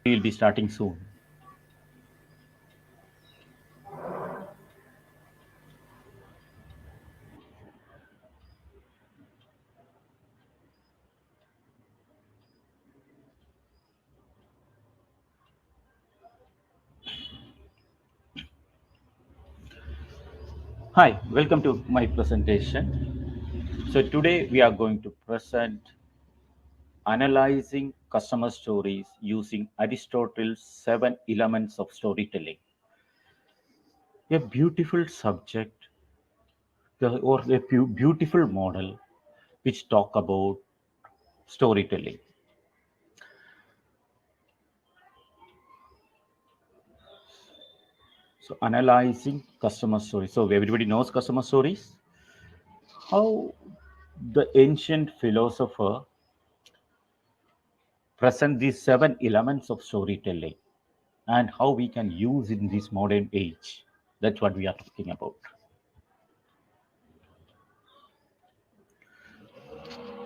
We will be starting soon. Hi, welcome to my presentation. So today we are going to present analyzing customer stories using Aristotle's 7 elements of storytelling. A beautiful subject or a beautiful model which talk about storytelling. So analyzing customer stories. So everybody knows customer stories. How the ancient philosopher present these 7 elements of storytelling and how we can use in this modern age. That's what we are talking about.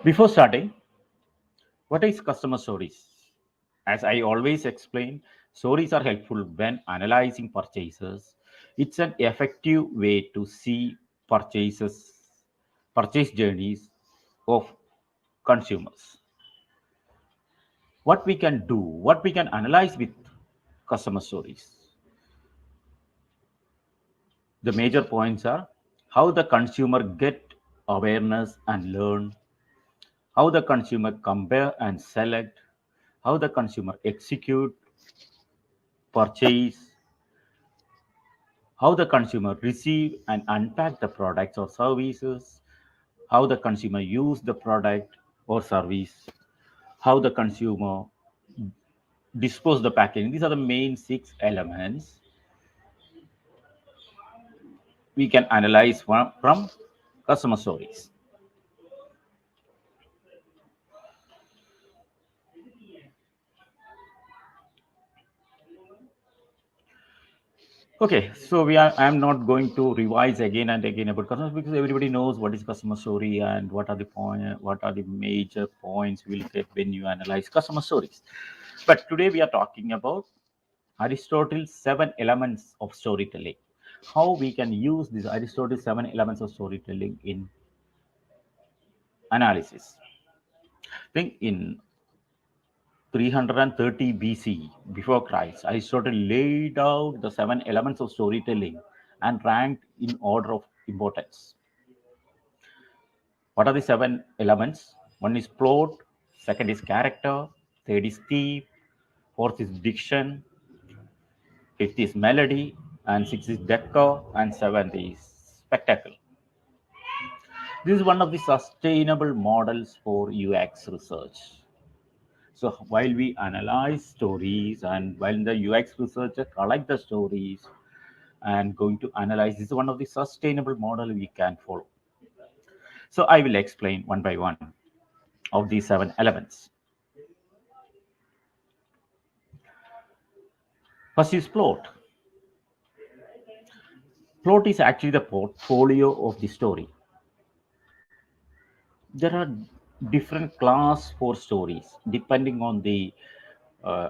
Before starting, what is customer stories? As I always explain, stories are helpful when analyzing purchases. It's an effective way to see purchase journeys of consumers. What we can do, what we can analyze with customer stories. The major points are how the consumer get awareness and learn, how the consumer compare and select, how the consumer execute, purchase, how the consumer receive and unpack the products or services, how the consumer use the product or service, how the consumer dispose the packaging. These are the main 6 elements we can analyze from customer stories. Okay, so I am not going to revise again and again about customers because everybody knows what is customer story and what are the major points we'll get when you analyze customer stories. But today we are talking about Aristotle's 7 elements of storytelling. How we can use these Aristotle's 7 elements of storytelling in analysis. I think in 330 BC, before Christ, Aristotle laid out the 7 elements of storytelling and ranked in order of importance. What are the 7 elements? One is plot, second is character, third is theme, fourth is diction, fifth is melody, and sixth is decor, and seventh is spectacle. This is one of the sustainable models for UX research. So while we analyze stories and while the UX researcher collect the stories and going to analyze, this is one of the sustainable model we can follow. So I will explain one by one of these 7 elements. First is plot. Plot is actually the portfolio of the story. There are different class for stories depending on the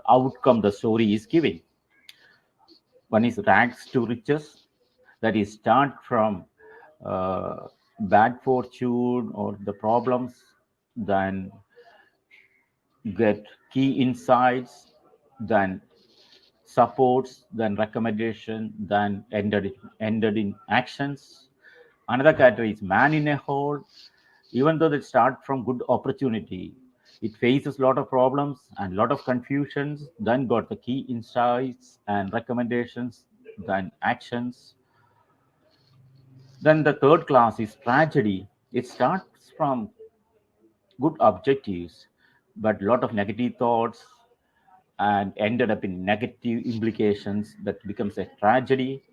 outcome the story is giving. One is rags to riches, that is start from uh, bad fortune or the problems, then get key insights, then supports, then recommendation, then ended in actions. Another category is man in a hole. Even though they start from good opportunity, it faces a lot of problems and a lot of confusions, then got the key insights and recommendations, then actions. Then the third class is tragedy. It starts from good objectives, but a lot of negative thoughts and ended up in negative implications that becomes a tragedy.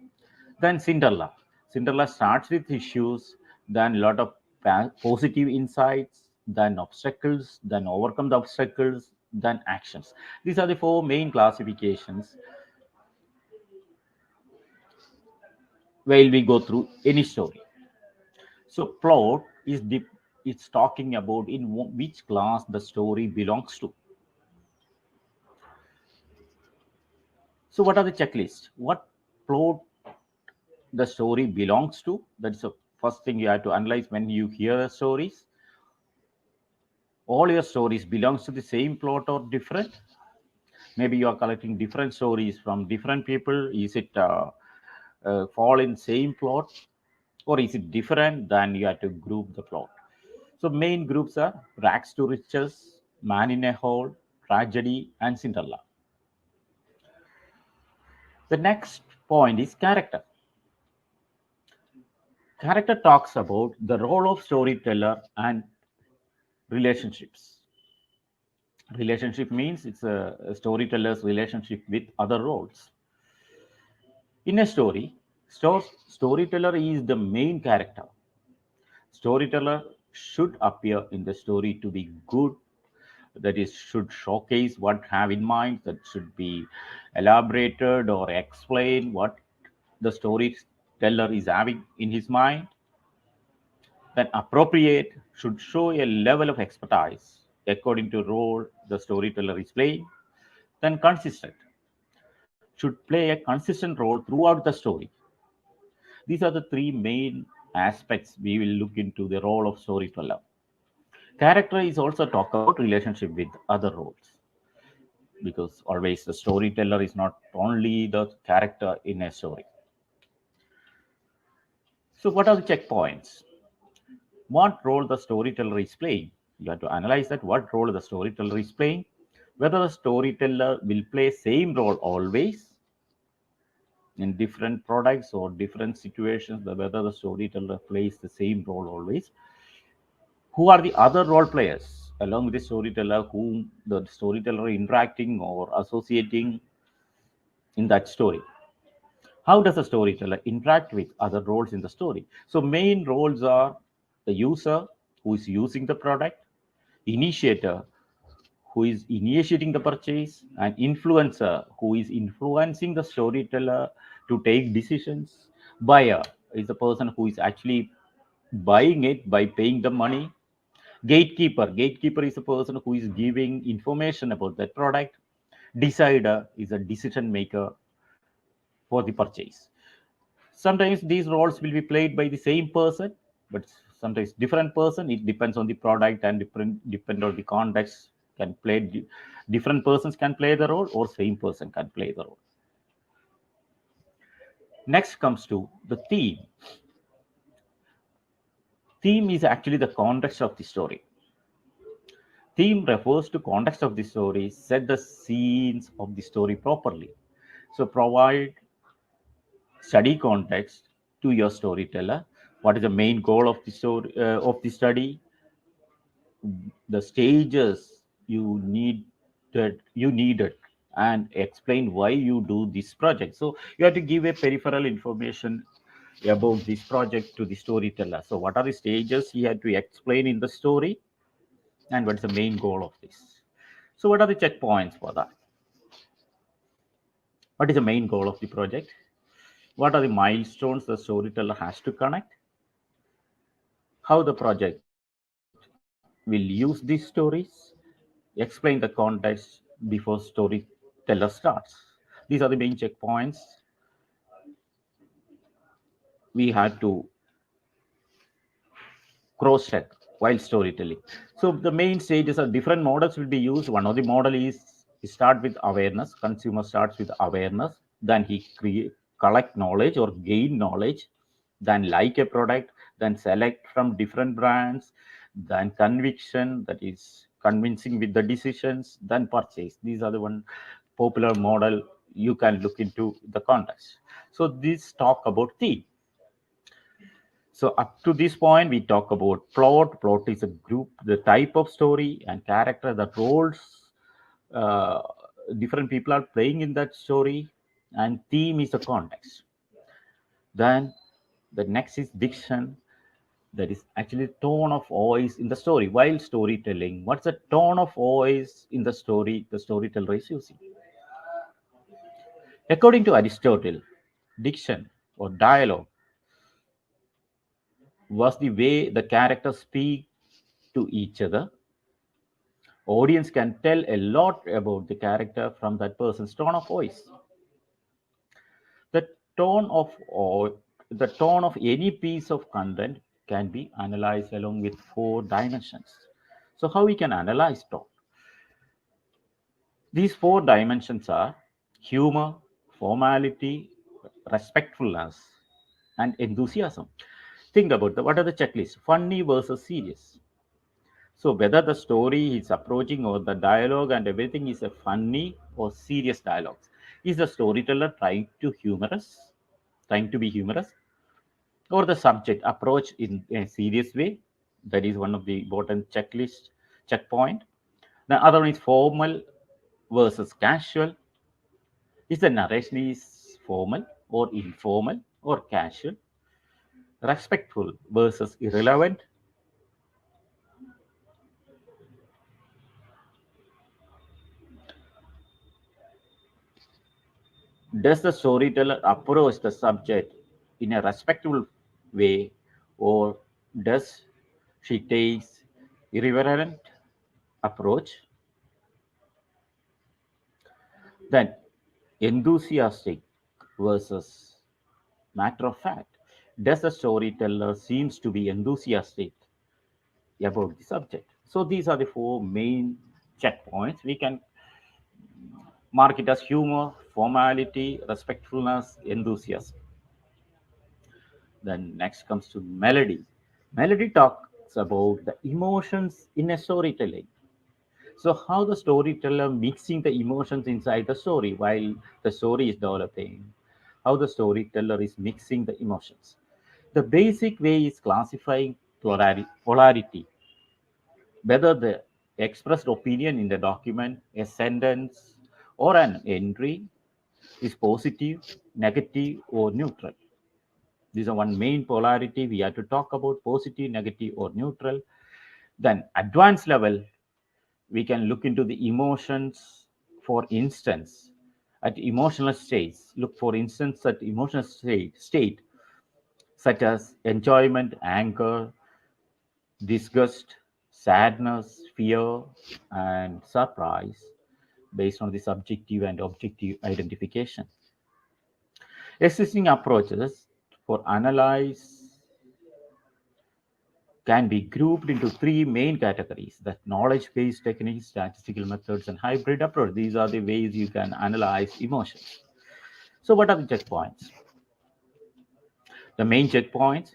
Then Cinderella. Cinderella starts with issues, then a lot of positive insights, then obstacles, then overcome the obstacles, then actions. These are the 4 main classifications while we go through any story. So plot is it's talking about in which class the story belongs to. So what are the checklists? What plot the story belongs to? That's the first thing you have to analyze when you hear stories. All your stories belongs to the same plot or different? Maybe you are collecting different stories from different people. Is it fall in same plot, or is it different? Then you have to group the plot. So main groups are rags to riches, man in a hole, tragedy, and Cinderella. The next point is character. Character talks about the role of storyteller and relationships. Relationship means it's a storyteller's relationship with other roles. In a story, storyteller is the main character. Storyteller should appear in the story to be good, that is, should showcase what have in mind, that should be elaborated or explain what the storyteller is having in his mind. Then appropriate should show a level of expertise according to role the storyteller is playing. Then consistent should play a consistent role throughout the story. These are the three main aspects we will look into the role of storyteller. Character is also talk about relationship with other roles, because always the storyteller is not only the character in a story. So what are the checkpoints? What role the storyteller is playing? You have to analyze that what role the storyteller is playing, whether the storyteller will play same role always in different products or different situations, whether the storyteller plays the same role always. Who are the other role players along with the storyteller whom the storyteller interacting or associating in that story? How does a storyteller interact with other roles in the story? So main roles are the user who is using the product, initiator who is initiating the purchase, and influencer who is influencing the storyteller to take decisions, buyer is the person who is actually buying it by paying the money, gatekeeper is a person who is giving information about that product, decider is a decision maker for the purchase. Sometimes these roles will be played by the same person, but sometimes different person. It depends on the product and depend on the context. Can play different persons can play the role, or same person can play the role. Next comes to the theme. Theme is actually the context of the story. Theme refers to context of the story, set the scenes of the story properly. So provide study context to your storyteller. What is the main goal of the story of the study? The stages you needed, and explain why you do this project. So you have to give a peripheral information about this project to the storyteller. So what are the stages he had to explain in the story, and what's the main goal of this? So what are the checkpoints for that? What is the main goal of the project? What are the milestones the storyteller has to connect? How the project will use these stories? Explain the context before storyteller starts. These are the main checkpoints we had to cross check while storytelling. So the main stages are different models will be used. One of the model is start with awareness. Consumer starts with awareness, then he collect knowledge or gain knowledge, then like a product, then select from different brands, then conviction, that is convincing with the decisions, then purchase. These are the one popular model you can look into the context. So this talk about theme. So up to this point, we talk about plot. Plot is a group, the type of story, and character, the roles uh, different people are playing in that story, and theme is the context. Then the next is diction, that is actually tone of voice in the story. While storytelling, what's the tone of voice in the story the storyteller is using? According to Aristotle, diction or dialogue was the way the characters speak to each other. Audience can tell a lot about the character from that person's tone of voice. tone of or the tone of any piece of content can be analyzed along with 4 dimensions. So how we can analyze tone? These 4 dimensions are humor, formality, respectfulness, and enthusiasm. Think about what are the checklists: funny versus serious. So whether the story is approaching or the dialogue and everything is a funny or serious dialogues. Is the storyteller trying to be humorous, or the subject approach in a serious way? That is one of the important checklist checkpoint. The other one is formal versus casual. Is the narration is formal or informal or casual? Respectful versus irrelevant. Does the storyteller approach the subject in a respectful way, or does she take irreverent approach? Then enthusiastic versus matter of fact. Does the storyteller seems to be enthusiastic about the subject? So these are the 4 main checkpoints. We can mark it as humor, formality, respectfulness, enthusiasm. Then next comes to melody. Melody talks about the emotions in a storytelling. So how the storyteller mixing the emotions inside the story while the story is developing, how the storyteller is mixing the emotions. The basic way is classifying polarity, whether the expressed opinion in the document, a sentence, or an entry is positive, negative, or neutral. These are one main polarity we have to talk about: positive, negative, or neutral. Then advanced level, we can look into the emotions. For instance, at emotional states, look for instance at emotional state such as enjoyment, anger, disgust, sadness, fear, and surprise based on the subjective and objective identification. Existing approaches for analyze can be grouped into 3 main categories: that knowledge-based techniques, statistical methods, and hybrid approach. These are the ways you can analyze emotions. So what are the checkpoints? The main checkpoints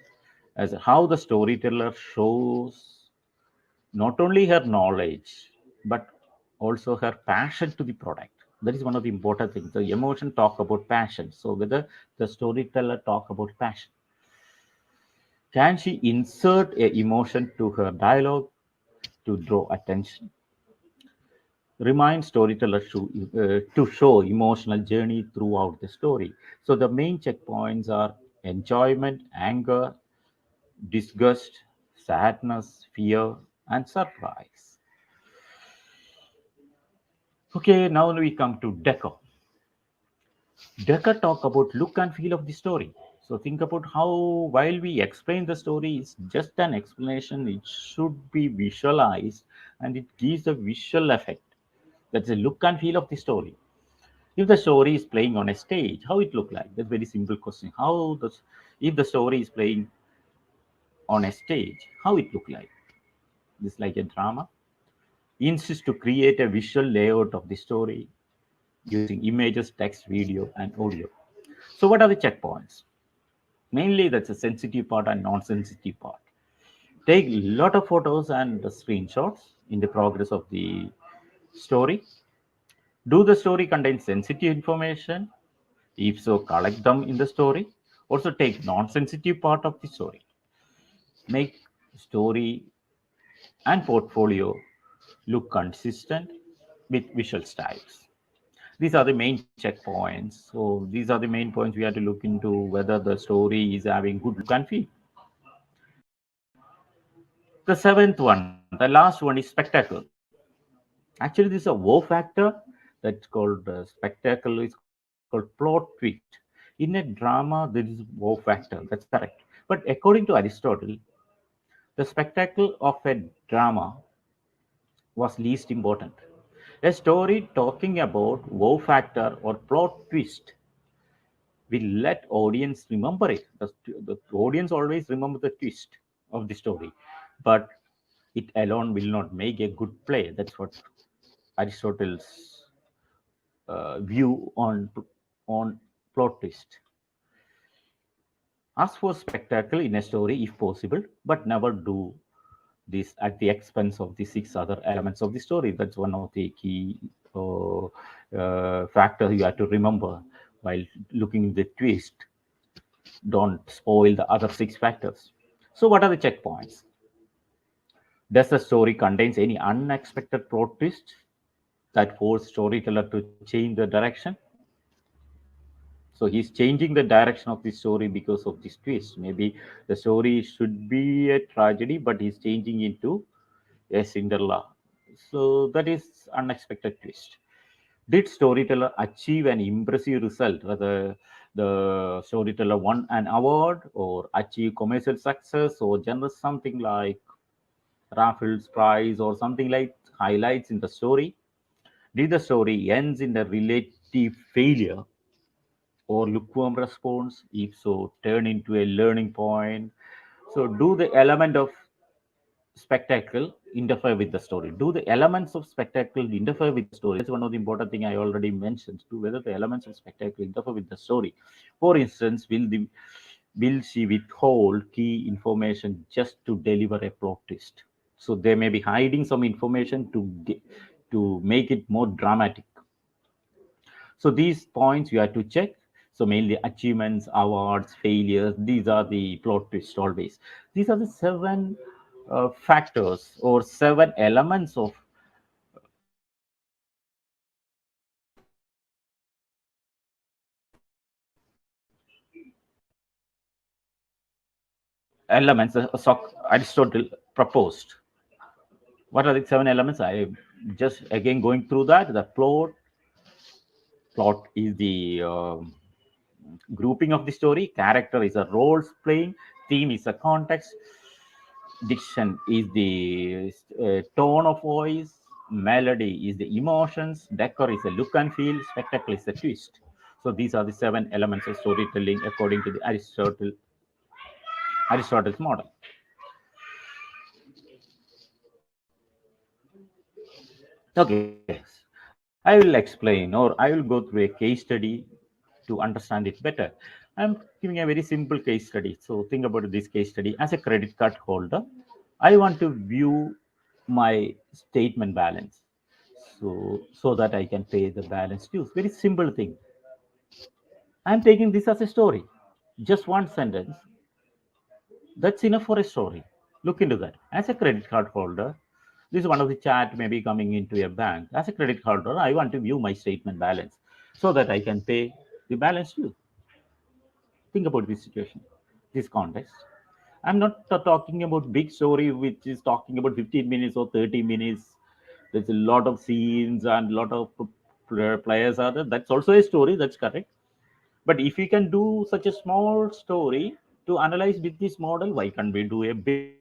is how the storyteller shows not only her knowledge but also her passion to the product. That is one of the important things. The emotion talk about passion. So whether the storyteller talk about passion, can she insert a emotion to her dialogue to draw attention? Remind storytellers to show emotional journey throughout the story. So the main checkpoints are enjoyment, anger, disgust, sadness, fear, and surprise. Okay, now we come to decor. Decor talk about look and feel of the story. So think about how while we explain the story, it's just an explanation. It should be visualized and it gives a visual effect. That's the look and feel of the story. If the story is playing on a stage, how it look like? That's a very simple question. If the story is playing on a stage, how it look like? Just like a drama. Insist to create a visual layout of the story using images, text, video, and audio. So what are the checkpoints? Mainly that's a sensitive part and non-sensitive part. Take a lot of photos and screenshots in the progress of the story. Do the story contain sensitive information? If so, collect them in the story. Also take non-sensitive part of the story. Make story and portfolio look consistent with visual styles. These are the main checkpoints. So these are the main points we have to look into whether the story is having good look and feel. The seventh one, the last one, is spectacle. Actually, this is a wow factor that's called spectacle. Is called plot twist. In a drama, there is wow factor. That's correct. But according to Aristotle, the spectacle of a drama was least important. A story talking about wow factor or plot twist we let audience remember it. The audience always remember the twist of the story, but it alone will not make a good play. That's what Aristotle's view on plot twist. Ask for spectacle in a story if possible, but never do this at the expense of the six other elements of the story. That's one of the key factors you have to remember while looking at the twist. Don't spoil the other six factors. So, what are the checkpoints? Does the story contains any unexpected plot twist that force storyteller to change the direction? So he's changing the direction of the story because of this twist. Maybe the story should be a tragedy, but he's changing into a Cinderella. So that is unexpected twist. Did storyteller achieve an impressive result? Whether the storyteller won an award or achieve commercial success or generous something like Raffles prize or something like highlights in the story? Did the story ends in a relative failure or lukewarm response? If so, turn into a learning point. So, do the element of spectacle interfere with the story? Do the elements of spectacle interfere with the story? That's one of the important thing I already mentioned. To whether the elements of spectacle interfere with the story. For instance, will she withhold key information just to deliver a plot twist? So they may be hiding some information to make it more dramatic. So these points you have to check. So mainly achievements, awards, failures. These are the plot twists always. These are the seven factors or seven elements of elements Aristotle proposed. What are the seven elements? I just again going through that. The plot is the grouping of the story. Character is a role playing. Theme is a context. Diction is the tone of voice. Melody is the emotions. Decor is a look and feel. Spectacle is a twist. So these are the seven elements of storytelling according to the Aristotle's model. Okay, I will explain or I will go through a case study to understand it better. I'm giving a very simple case study. So think about this case study. As a credit card holder, I want to view my statement balance so that I can pay the balance dues. Very simple thing. I'm taking this as a story. Just one sentence. That's enough for a story. Look into that. As a credit card holder, this is one of the chat maybe coming into a bank. As a credit card holder, I want to view my statement balance so that I can pay the balance due. Think about this situation, this context. I'm not talking about big story which is talking about 15 minutes or 30 minutes. There's a lot of scenes and a lot of players are there. That's also a story. That's correct. But if we can do such a small story to analyze with this model, why can't we do a big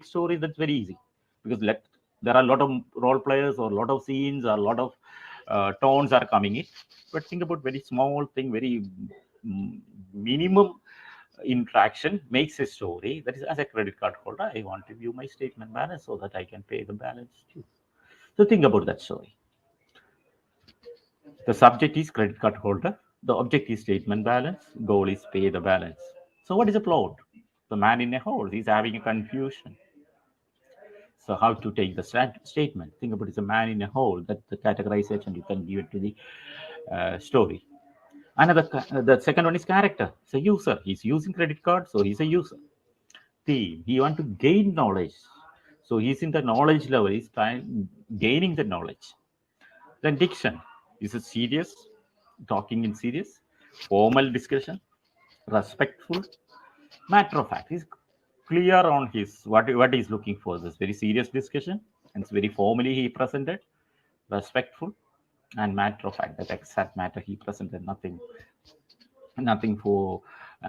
story? That's very easy. Because there are a lot of role players or a lot of scenes or a lot of tones are coming in. But think about very small thing, very minimum interaction makes a story. That is, as a credit card holder, I want to view my statement balance so that I can pay the balance too. So think about that story. The subject is credit card holder. The object is statement balance. Goal is pay the balance. So what is the plot? The man in a horse is having a confusion. So how to take the statement? Think about it's a man in a hole. That the categorization you can give it to the story. The second one is character. It's a user. He's using credit card, so he's a user. Theme. He want to gain knowledge, so he's in the knowledge level. He's trying gaining the knowledge. Then diction is a serious, talking in serious, formal discussion, respectful, matter of fact. He's clear on his what he's looking for. This very serious discussion, and it's very formally he presented, respectful, and matter of fact. That exact matter he presented. Nothing for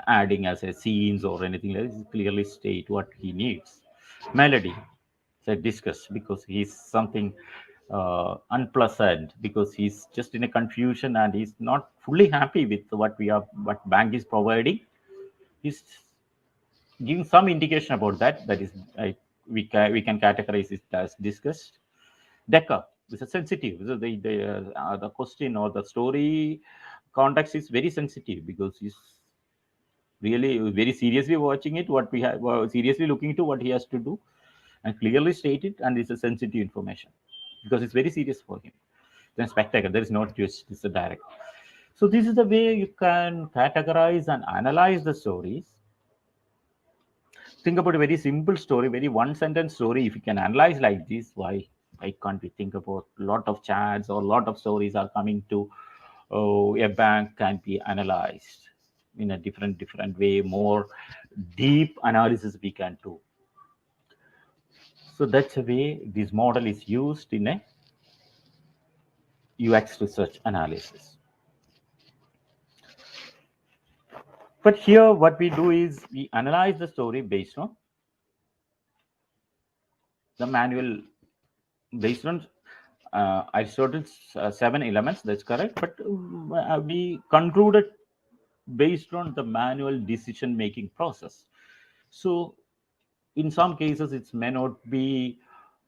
adding as a scenes or anything like this. Clearly state what he needs. Melody, said discuss because he's something unpleasant because he's just in a confusion and he's not fully happy with what bank is providing. He's giving some indication about that. That is, we can categorize it as discussed. Decor is a sensitive. So the question or the story context is very sensitive because he's really very seriously watching it. What we have seriously looking into what he has to do, and clearly stated, and it's a sensitive information because it's very serious for him. Then spectacle. There is no twist. It's a direct. So this is the way you can categorize and analyze the stories. Think about a very simple story, very one sentence story. If you can analyze like this, why can't we think about a lot of chats or a lot of stories are coming to a bank can be analyzed in a different way, more deep analysis we can do. So that's the way this model is used in a UX research analysis. But here what we do is we analyze the story based on the manual, based on Aristotle's 7 elements. That's correct. But we concluded based on the manual decision making process. So in some cases it may not be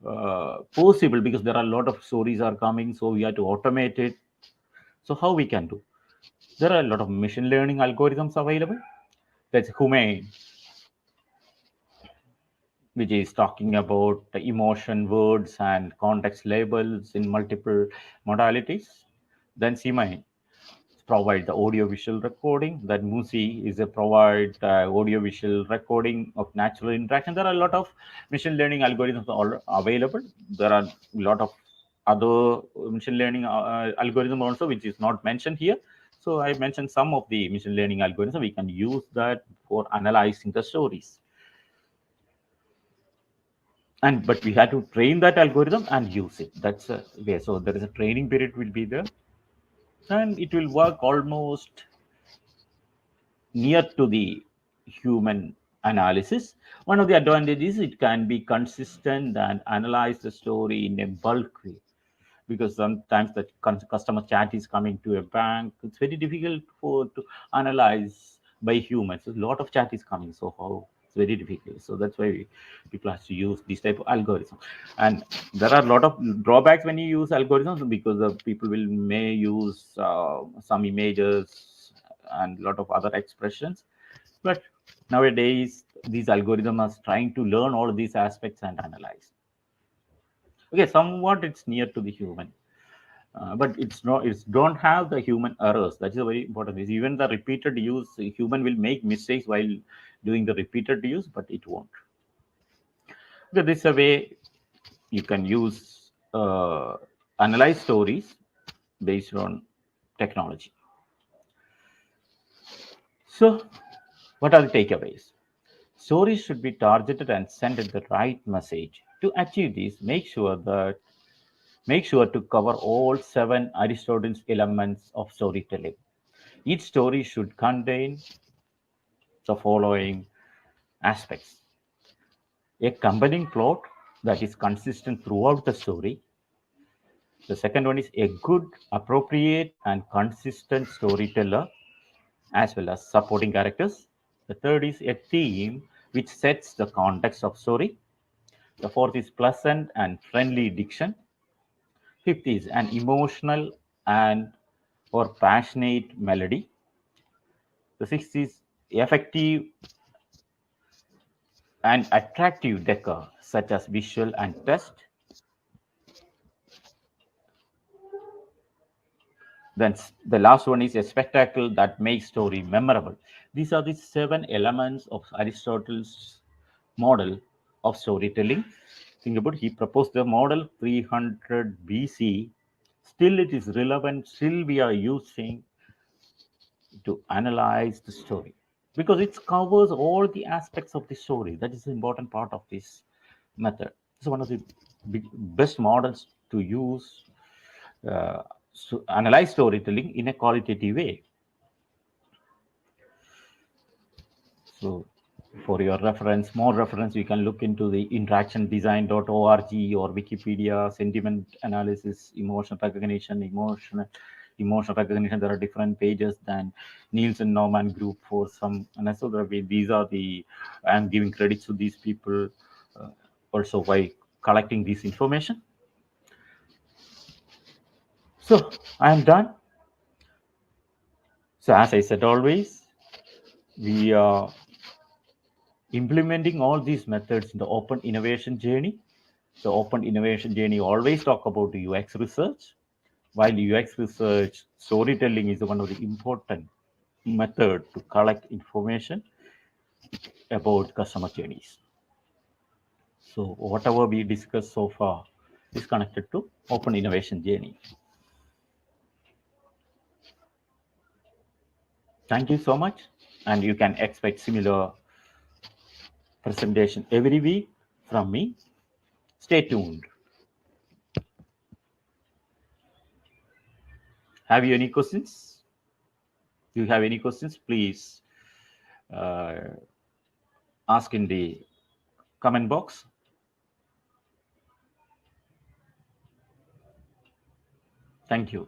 possible because there are a lot of stories are coming, so we have to automate it. So how we can do? There are a lot of machine learning algorithms available. That's Humane, which is talking about the emotion, words, and context labels in multiple modalities. Then Simai provide the audio-visual recording. That Musi is a provide audio-visual recording of natural interaction. There are a lot of machine learning algorithms all available. There are a lot of other machine learning algorithm also, which is not mentioned here. So I mentioned some of the machine learning algorithms. We can use that for analyzing the stories. But we had to train that algorithm and use it. That's a way. So there is a training period will be there, and it will work almost near to the human analysis. One of the advantages, it can be consistent and analyze the story in a bulk way, because sometimes the customer chat is coming to a bank. It's very difficult to analyze by humans. A lot of chat is coming, so how it's very difficult. So that's why people have to use this type of algorithm. And there are a lot of drawbacks when you use algorithms, because the people will may use some images and a lot of other expressions. But nowadays these algorithms are trying to learn all these aspects and analyze. Okay, somewhat it's near to the human, but it's not. It's don't have the human errors. That is a very important. Even the repeated use, a human will make mistakes while doing the repeated use, but it won't. So this is a way you can use analyze stories based on technology. So, what are the takeaways? Stories should be targeted and send the right message. To achieve this, make sure to cover all 7 Aristotle's elements of storytelling. Each story should contain the following aspects: a compelling plot that is consistent throughout the story. The second one is a good, appropriate, and consistent storyteller, as well as supporting characters. The third is a theme which sets the context of story. The fourth is pleasant and friendly diction. Fifth is an emotional and or passionate melody. The sixth is effective and attractive decor, such as visual and text. Then the last one is a spectacle that makes story memorable. These are the 7 elements of Aristotle's model of storytelling. Think about, he proposed the model 300 BC. Still it is relevant. Still we are using to analyze the story, because it covers all the aspects of the story. That is the important part of this method. It's one of the best models to use to analyze storytelling in a qualitative way. So For your reference, more reference, you can look into the interactiondesign.org or Wikipedia, sentiment analysis, emotion recognition, emotional recognition. There are different pages than Nielsen Norman Group for some. And so these are the, I'm giving credits to these people also by collecting this information. So I am done. So as I said, always, we are implementing all these methods in the open innovation journey. So open innovation journey always talk about the UX research. While UX research, storytelling is one of the important method to collect information about customer journeys. So whatever we discussed so far is connected to open innovation journey. Thank you so much. And you can expect similar presentation every week from me. Stay tuned. Have you any questions? Do you have any questions? Please ask in the comment box. Thank you.